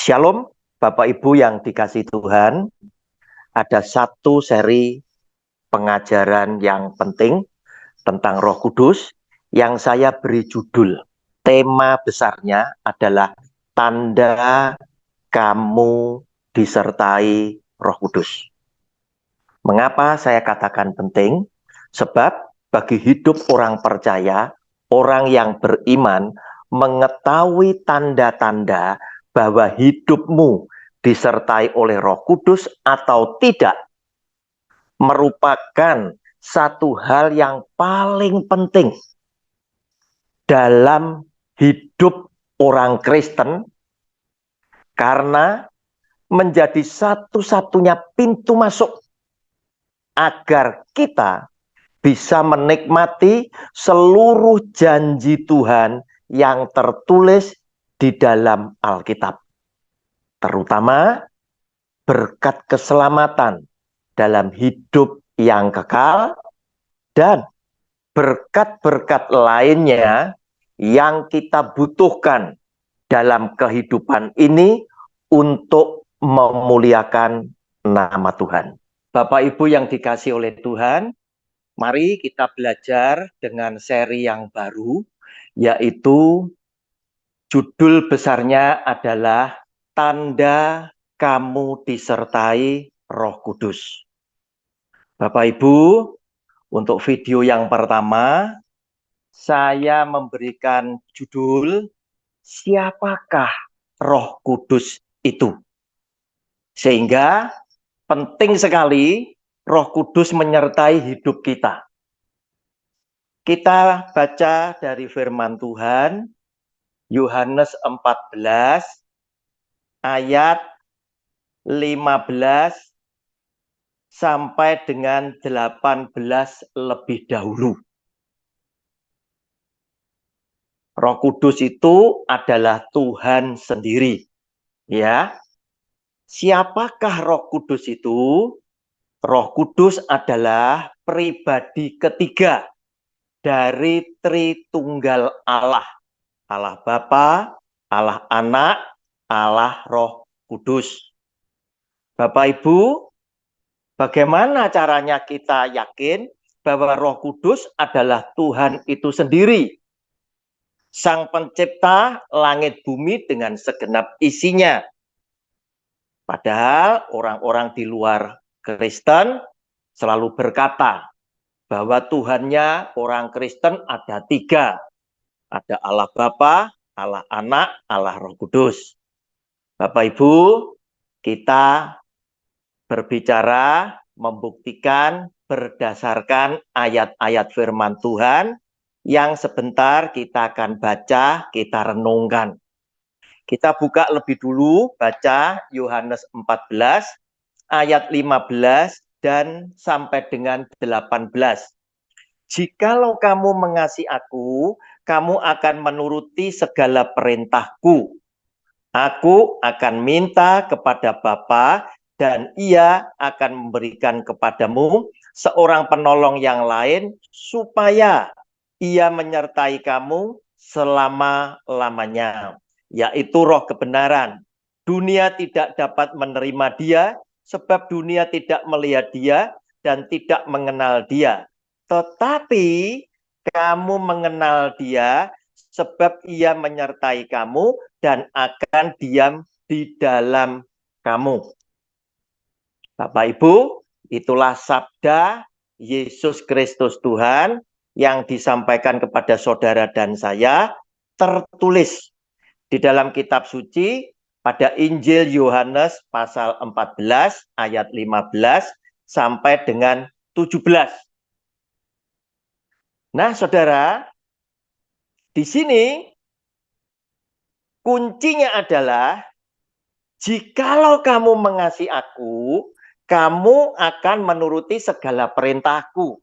Shalom, Bapak Ibu yang dikasihi Tuhan. Ada satu seri pengajaran yang penting tentang Roh Kudus yang saya beri judul. Tema besarnya adalah tanda kamu disertai Roh Kudus. Mengapa saya katakan penting? Sebab bagi hidup orang percaya, orang yang beriman mengetahui tanda-tanda bahwa hidupmu disertai oleh Roh Kudus atau tidak merupakan satu hal yang paling penting dalam hidup orang Kristen, karena menjadi satu-satunya pintu masuk agar kita bisa menikmati seluruh janji Tuhan yang tertulis di dalam Alkitab. Terutama berkat keselamatan dalam hidup yang kekal dan berkat-berkat lainnya yang kita butuhkan dalam kehidupan ini untuk memuliakan nama Tuhan. Bapak Ibu yang dikasihi oleh Tuhan, mari kita belajar dengan seri yang baru, yaitu judul besarnya adalah Tanda Kamu Disertai Roh Kudus. Bapak Ibu, untuk video yang pertama, saya memberikan judul Siapakah Roh Kudus itu? Sehingga penting sekali Roh Kudus menyertai hidup kita. Kita baca dari firman Tuhan, Yohanes 14, ayat 15 sampai dengan 18 lebih dahulu. Roh Kudus itu adalah Tuhan sendiri. Ya. Siapakah Roh Kudus itu? Roh Kudus adalah pribadi ketiga dari Tritunggal Allah. Allah Bapa, Allah Anak, Allah Roh Kudus. Bapak Ibu, bagaimana caranya kita yakin bahwa Roh Kudus adalah Tuhan itu sendiri? Sang pencipta langit bumi dengan segenap isinya. Padahal orang-orang di luar Kristen selalu berkata bahwa Tuhannya orang Kristen ada tiga. Ada Allah Bapa, Allah Anak, Allah Roh Kudus. Bapak Ibu, kita berbicara, membuktikan berdasarkan ayat-ayat firman Tuhan yang sebentar kita akan baca, kita renungkan. Kita buka lebih dulu, baca Yohanes 14, ayat 15 dan sampai dengan 18. Jikalau kamu mengasihi aku, kamu akan menuruti segala perintahku. Aku akan minta kepada Bapa dan Ia akan memberikan kepadamu seorang penolong yang lain supaya Ia menyertai kamu selama-lamanya, yaitu Roh kebenaran. Dunia tidak dapat menerima Dia sebab dunia tidak melihat Dia dan tidak mengenal Dia. Tetapi kamu mengenal Dia sebab Ia menyertai kamu dan akan diam di dalam kamu. Bapak Ibu, itulah sabda Yesus Kristus Tuhan yang disampaikan kepada saudara dan saya, tertulis di dalam kitab suci pada Injil Yohanes pasal 14 ayat 15 sampai dengan 17. Nah, saudara, di sini kuncinya adalah jikalau kamu mengasihi aku, kamu akan menuruti segala perintahku.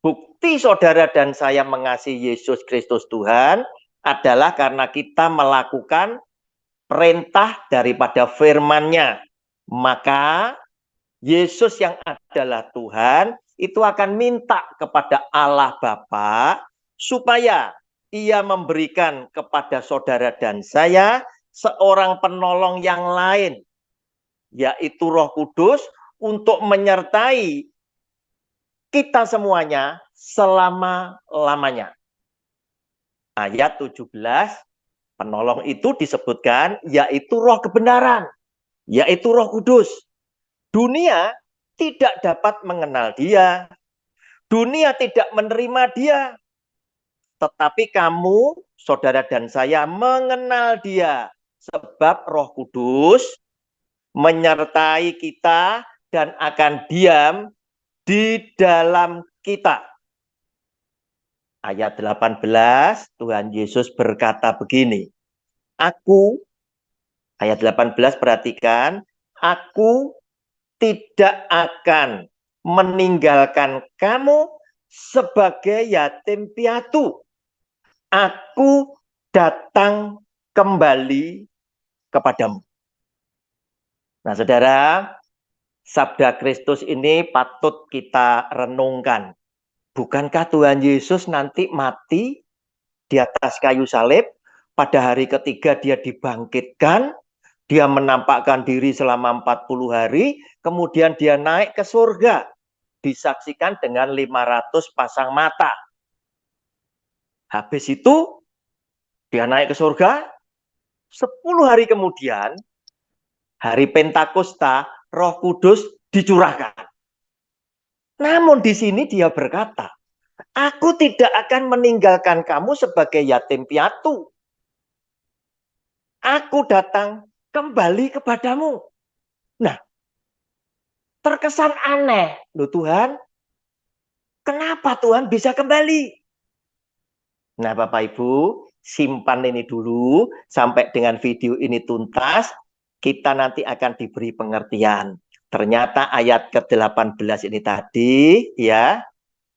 Bukti saudara dan saya mengasihi Yesus Kristus Tuhan adalah karena kita melakukan perintah daripada firman-Nya. Maka Yesus yang adalah Tuhan itu akan minta kepada Allah Bapa supaya Ia memberikan kepada saudara dan saya seorang penolong yang lain, yaitu Roh Kudus, untuk menyertai kita semuanya selama-lamanya. Ayat 17, penolong itu disebutkan yaitu Roh kebenaran, yaitu Roh Kudus. Dunia tidak dapat mengenal Dia, dunia tidak menerima Dia, tetapi kamu, saudara dan saya, mengenal Dia, sebab Roh Kudus menyertai kita dan akan diam di dalam kita. Ayat 18, Tuhan Yesus berkata begini, Aku, ayat 18 perhatikan, Aku tidak akan meninggalkan kamu sebagai yatim piatu. Aku datang kembali kepadamu. Nah, saudara, sabda Kristus ini patut kita renungkan. Bukankah Tuhan Yesus nanti mati di atas kayu salib, pada hari ketiga dia dibangkitkan, dia menampakkan diri selama 40 hari, kemudian dia naik ke surga, disaksikan dengan 500 pasang mata. Habis itu, dia naik ke surga, 10 hari kemudian, hari Pentakosta, Roh Kudus dicurahkan. Namun di sini dia berkata, Aku tidak akan meninggalkan kamu sebagai yatim piatu. Aku datang kembali kepadamu. Nah, terkesan aneh. Loh Tuhan, kenapa Tuhan bisa kembali? Nah, Bapak Ibu, simpan ini dulu sampai dengan video ini tuntas. Kita nanti akan diberi pengertian. Ternyata ayat ke-18 ini tadi ya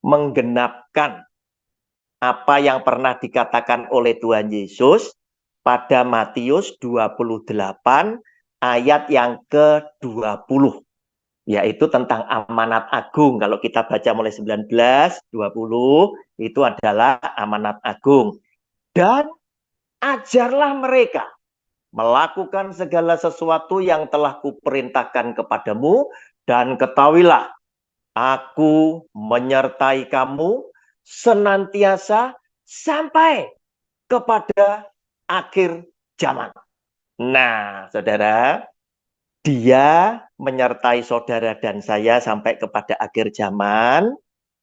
menggenapkan apa yang pernah dikatakan oleh Tuhan Yesus pada Matius 28 ayat yang ke-20. Yaitu tentang amanat agung. Kalau kita baca mulai 19, 20, itu adalah amanat agung. Dan ajarlah mereka melakukan segala sesuatu yang telah kuperintahkan kepadamu, dan ketahuilah, aku menyertai kamu senantiasa sampai kepada akhir zaman. Nah, saudara, dia menyertai saudara dan saya sampai kepada akhir zaman,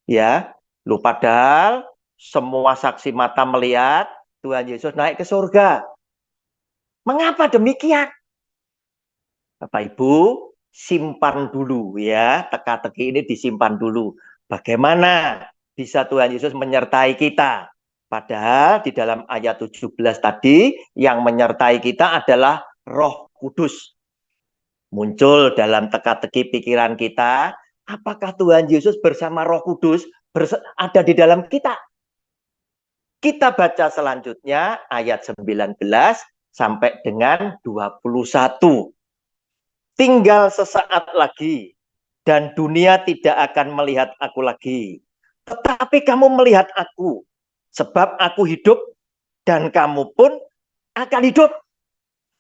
ya. Lu padahal semua saksi mata melihat Tuhan Yesus naik ke surga. Mengapa demikian? Bapak Ibu, simpan dulu ya, teka-teki ini disimpan dulu. Bagaimana bisa Tuhan Yesus menyertai kita? Padahal di dalam ayat 17 tadi, yang menyertai kita adalah Roh Kudus. Muncul dalam teka-teki pikiran kita, apakah Tuhan Yesus bersama Roh Kudus ada di dalam kita? Kita baca selanjutnya ayat 19 sampai dengan 21. Tinggal sesaat lagi, dan dunia tidak akan melihat aku lagi. Tetapi kamu melihat aku, sebab aku hidup, dan kamu pun akan hidup.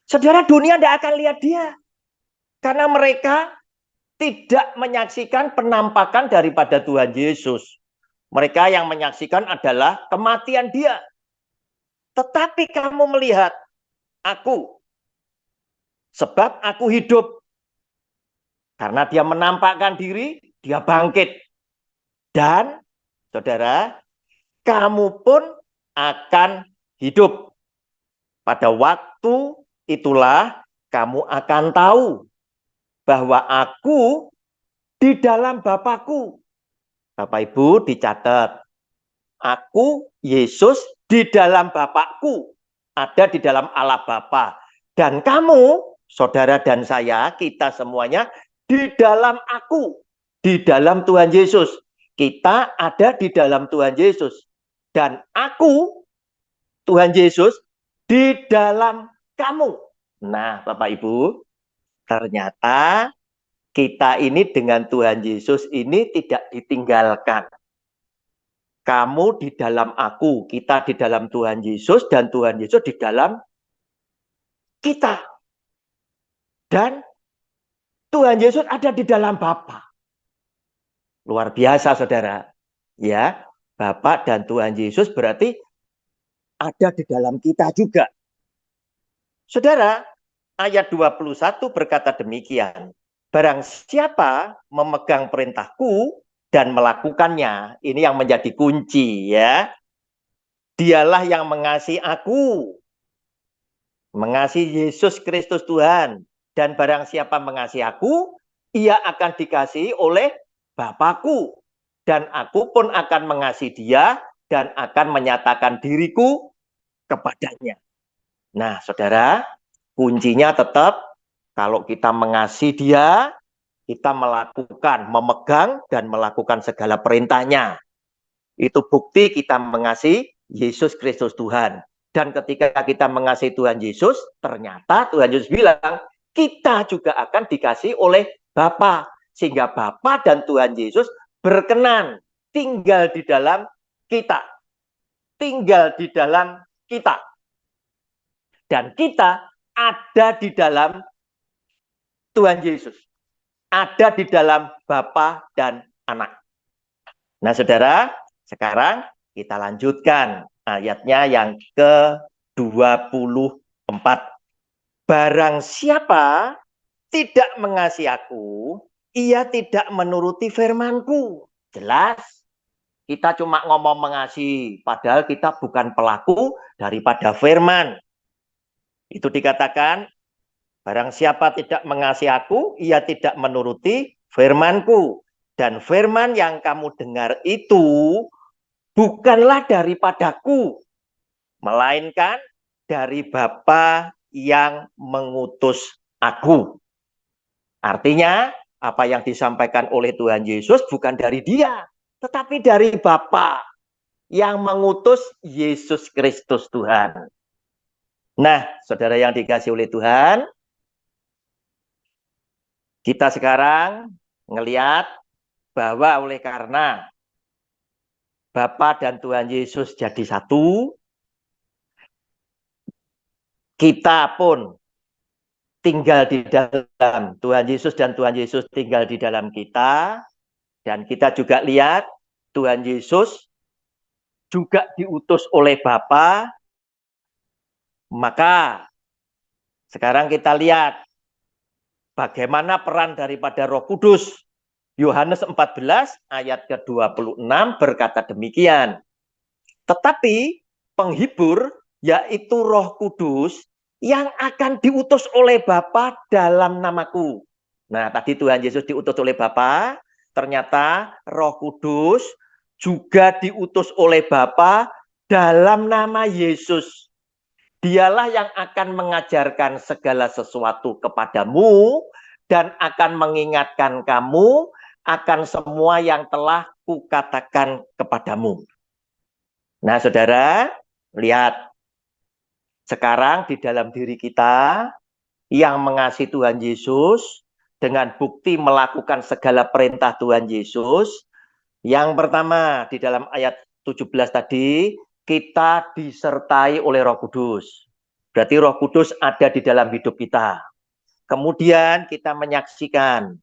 Saudara, dunia tidak akan lihat dia. Karena mereka tidak menyaksikan penampakan daripada Tuhan Yesus. Mereka yang menyaksikan adalah kematian dia. Tetapi kamu melihat aku, sebab aku hidup. Karena dia menampakkan diri, dia bangkit. Dan, saudara, kamu pun akan hidup. Pada waktu itulah kamu akan tahu bahwa aku di dalam Bapakku. Bapak Ibu dicatat, aku Yesus di dalam Bapakku, ada di dalam Allah Bapa. Dan kamu, saudara dan saya, kita semuanya di dalam aku, di dalam Tuhan Yesus. Kita ada di dalam Tuhan Yesus. Dan aku, Tuhan Yesus, di dalam kamu. Nah, Bapak Ibu, ternyata kita ini dengan Tuhan Yesus ini tidak ditinggalkan. Kamu di dalam aku, kita di dalam Tuhan Yesus, dan Tuhan Yesus di dalam kita. Dan Tuhan Yesus ada di dalam Bapa. Luar biasa, saudara. Ya, Bapa dan Tuhan Yesus berarti ada di dalam kita juga. Saudara, ayat 21 berkata demikian. Barang siapa memegang perintahku dan melakukannya, ini yang menjadi kunci ya. Dialah yang mengasihi aku, mengasihi Yesus Kristus Tuhan. Dan barang siapa mengasihi aku, ia akan dikasihi oleh Bapakku. Dan aku pun akan mengasihi dia dan akan menyatakan diriku kepadanya. Nah, saudara, kuncinya tetap kalau kita mengasihi dia, kita melakukan, memegang dan melakukan segala perintahnya. Itu bukti kita mengasihi Yesus Kristus Tuhan. Dan ketika kita mengasihi Tuhan Yesus, ternyata Tuhan Yesus bilang, kita juga akan dikasihi oleh Bapa. Sehingga Bapa dan Tuhan Yesus berkenan tinggal di dalam kita. Tinggal di dalam kita. Dan kita ada di dalam Tuhan Yesus. Ada di dalam Bapa dan Anak. Nah, saudara, sekarang kita lanjutkan ayatnya yang ke-24. Barang siapa tidak mengasihi aku, ia tidak menuruti firman-Ku. Jelas, kita cuma ngomong mengasihi, padahal kita bukan pelaku daripada firman. Itu dikatakan, barang siapa tidak mengasihi aku, ia tidak menuruti firman-Ku. Dan firman yang kamu dengar itu bukanlah daripadaku, melainkan dari Bapa yang mengutus aku. Artinya, apa yang disampaikan oleh Tuhan Yesus bukan dari dia, tetapi dari Bapa yang mengutus Yesus Kristus Tuhan. Nah, saudara yang dikasihi oleh Tuhan, kita sekarang ngelihat bahwa oleh karena Bapa dan Tuhan Yesus jadi satu, kita pun tinggal di dalam Tuhan Yesus dan Tuhan Yesus tinggal di dalam kita. Dan kita juga lihat Tuhan Yesus juga diutus oleh Bapa. Maka sekarang kita lihat bagaimana peran daripada Roh Kudus. Yohanes 14 ayat ke-26 berkata demikian. Tetapi penghibur yaitu Roh Kudus yang akan diutus oleh Bapa dalam namaku. Nah, tadi Tuhan Yesus diutus oleh Bapa, ternyata Roh Kudus juga diutus oleh Bapa dalam nama Yesus. Dialah yang akan mengajarkan segala sesuatu kepadamu dan akan mengingatkan kamu akan semua yang telah kukatakan kepadamu. Nah, saudara, lihat. Sekarang di dalam diri kita yang mengasihi Tuhan Yesus dengan bukti melakukan segala perintah Tuhan Yesus. Yang pertama, di dalam ayat 17 tadi, kita disertai oleh Roh Kudus. Berarti Roh Kudus ada di dalam hidup kita. Kemudian kita menyaksikan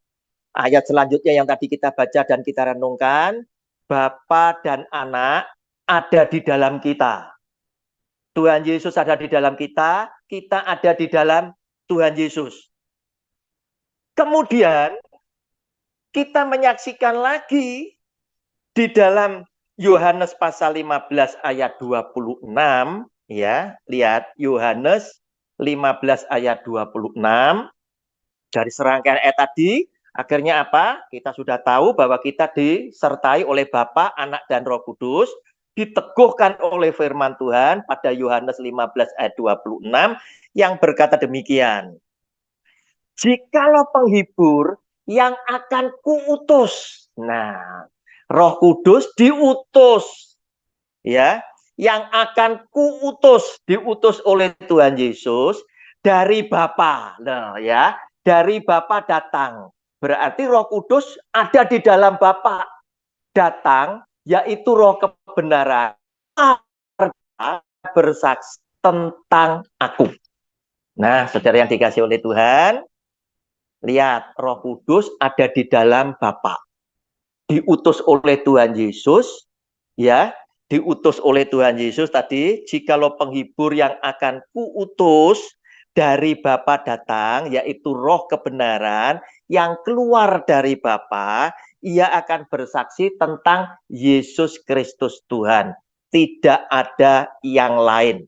ayat selanjutnya yang tadi kita baca dan kita renungkan, Bapa dan Anak ada di dalam kita. Tuhan Yesus ada di dalam kita, kita ada di dalam Tuhan Yesus. Kemudian kita menyaksikan lagi di dalam Yohanes pasal 15 ayat 26, ya, lihat Yohanes 15 ayat 26. Dari serangkaian ayat tadi, akhirnya apa? Kita sudah tahu bahwa kita disertai oleh Bapa, Anak, dan Roh Kudus, diteguhkan oleh firman Tuhan pada Yohanes 15 ayat 26 yang berkata demikian. Jikalau penghibur yang akan kuutus. Nah, Roh Kudus diutus. Ya, yang akan kuutus, diutus oleh Tuhan Yesus dari Bapa. Nah, ya, dari Bapa datang. Berarti Roh Kudus ada di dalam Bapa. Datang, yaitu Roh kebenaran. Bersaksi tentang aku. Nah, saudara yang dikasih oleh Tuhan, lihat, Roh Kudus ada di dalam Bapa. Diutus oleh Tuhan Yesus, ya, diutus oleh Tuhan Yesus tadi, jikalau penghibur yang akan kuutus dari Bapa datang, yaitu Roh kebenaran yang keluar dari Bapa, ia akan bersaksi tentang Yesus Kristus Tuhan. Tidak ada yang lain.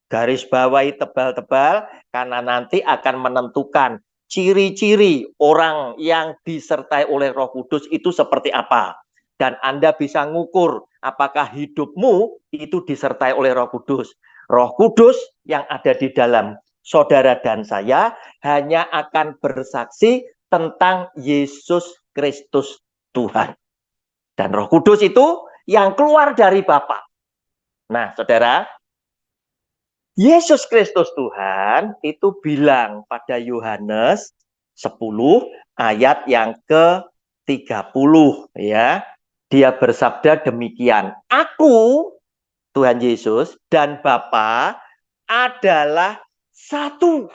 Garis bawahi tebal-tebal, karena nanti akan menentukan ciri-ciri orang yang disertai oleh Roh Kudus itu seperti apa. Dan Anda bisa ngukur apakah hidupmu itu disertai oleh Roh Kudus. Roh Kudus yang ada di dalam saudara dan saya hanya akan bersaksi tentang Yesus Kristus Tuhan. Dan Roh Kudus itu yang keluar dari Bapa. Nah, saudara, Yesus Kristus Tuhan itu bilang pada Yohanes 10 ayat yang ke-30 ya. Dia bersabda demikian, "Aku Tuhan Yesus dan Bapa adalah satu."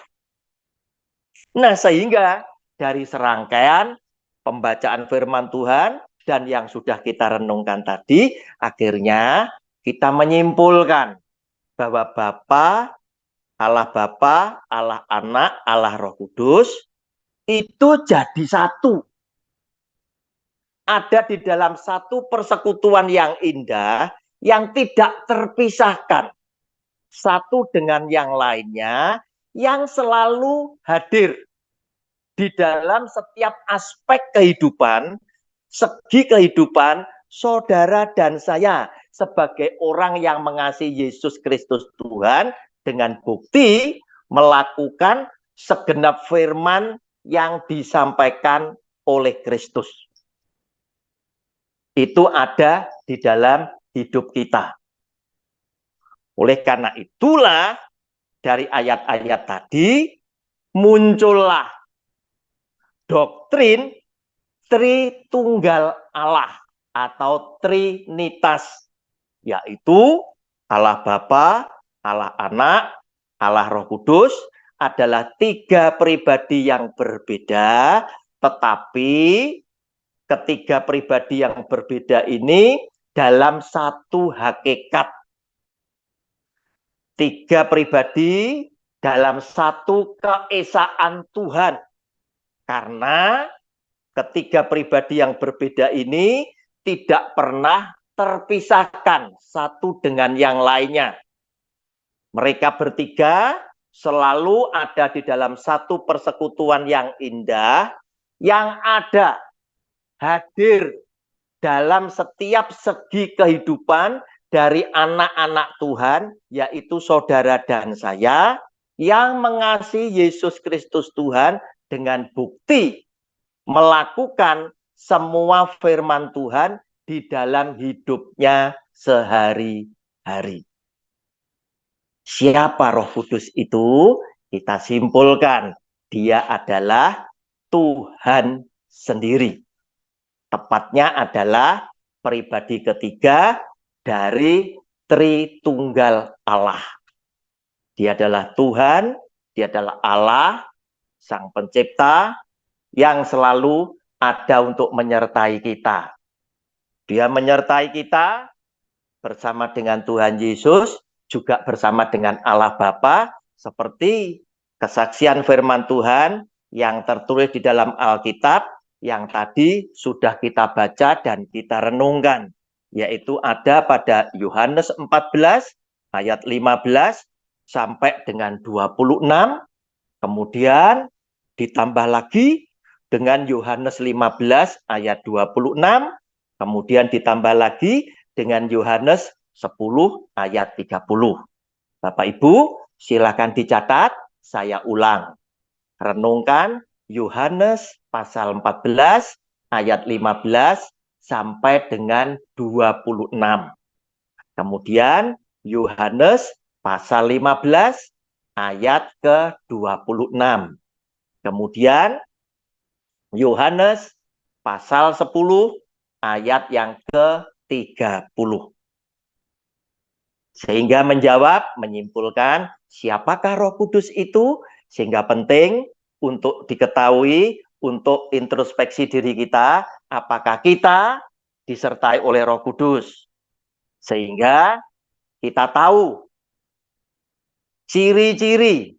Nah, sehingga dari serangkaian pembacaan firman Tuhan dan yang sudah kita renungkan tadi, akhirnya kita menyimpulkan bahwa Bapa, Allah Anak, Allah Roh Kudus itu jadi satu. Ada di dalam satu persekutuan yang indah yang tidak terpisahkan satu dengan yang lainnya, yang selalu hadir di dalam setiap aspek kehidupan, segi kehidupan saudara dan saya sebagai orang yang mengasihi Yesus Kristus Tuhan dengan bukti melakukan segenap firman yang disampaikan oleh Kristus. Itu ada di dalam hidup kita. Oleh karena itulah dari ayat-ayat tadi muncullah doktrin Tritunggal Allah atau Trinitas, yaitu Allah Bapa, Allah Anak, Allah Roh Kudus adalah tiga pribadi yang berbeda, tetapi ketiga pribadi yang berbeda ini dalam satu hakikat. Tiga pribadi dalam satu keesaan Tuhan. Karena ketiga pribadi yang berbeda ini tidak pernah terpisahkan satu dengan yang lainnya. Mereka bertiga selalu ada di dalam satu persekutuan yang indah, yang ada hadir dalam setiap segi kehidupan dari anak-anak Tuhan, yaitu saudara dan saya, yang mengasihi Yesus Kristus Tuhan dengan bukti melakukan semua firman Tuhan di dalam hidupnya sehari-hari. Siapa Roh Kudus itu? Kita simpulkan, dia adalah Tuhan sendiri. Tepatnya adalah pribadi ketiga dari Tritunggal Allah. Dia adalah Tuhan, dia adalah Allah, Sang Pencipta, yang selalu ada untuk menyertai kita. Dia menyertai kita bersama dengan Tuhan Yesus, juga bersama dengan Allah Bapa, seperti kesaksian firman Tuhan yang tertulis di dalam Alkitab, yang tadi sudah kita baca dan kita renungkan, yaitu ada pada Yohanes 14 ayat 15 sampai dengan 26, kemudian ditambah lagi dengan Yohanes 15 ayat 26, kemudian ditambah lagi dengan Yohanes 10 ayat 30. Bapak Ibu, silakan dicatat, saya ulang. Renungkan Yohanes pasal 14 ayat 15 sampai dengan 26. Kemudian Yohanes pasal 15 ayat ke-26. Kemudian Yohanes pasal 10 ayat yang ke-30. Sehingga menjawab, menyimpulkan, siapakah Roh Kudus itu? Sehingga penting untuk diketahui, untuk introspeksi diri kita, apakah kita disertai oleh Roh Kudus. Sehingga kita tahu ciri-ciri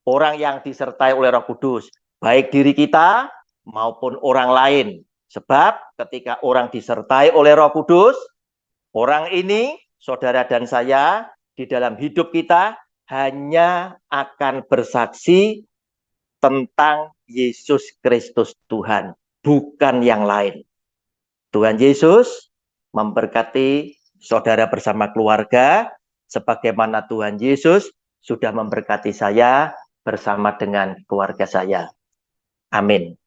orang yang disertai oleh Roh Kudus, baik diri kita maupun orang lain. Sebab ketika orang disertai oleh Roh Kudus, orang ini, saudara dan saya, di dalam hidup kita hanya akan bersaksi tentang Yesus Kristus Tuhan, bukan yang lain. Tuhan Yesus memberkati saudara bersama keluarga, sebagaimana Tuhan Yesus sudah memberkati saya bersama dengan keluarga saya. Amin.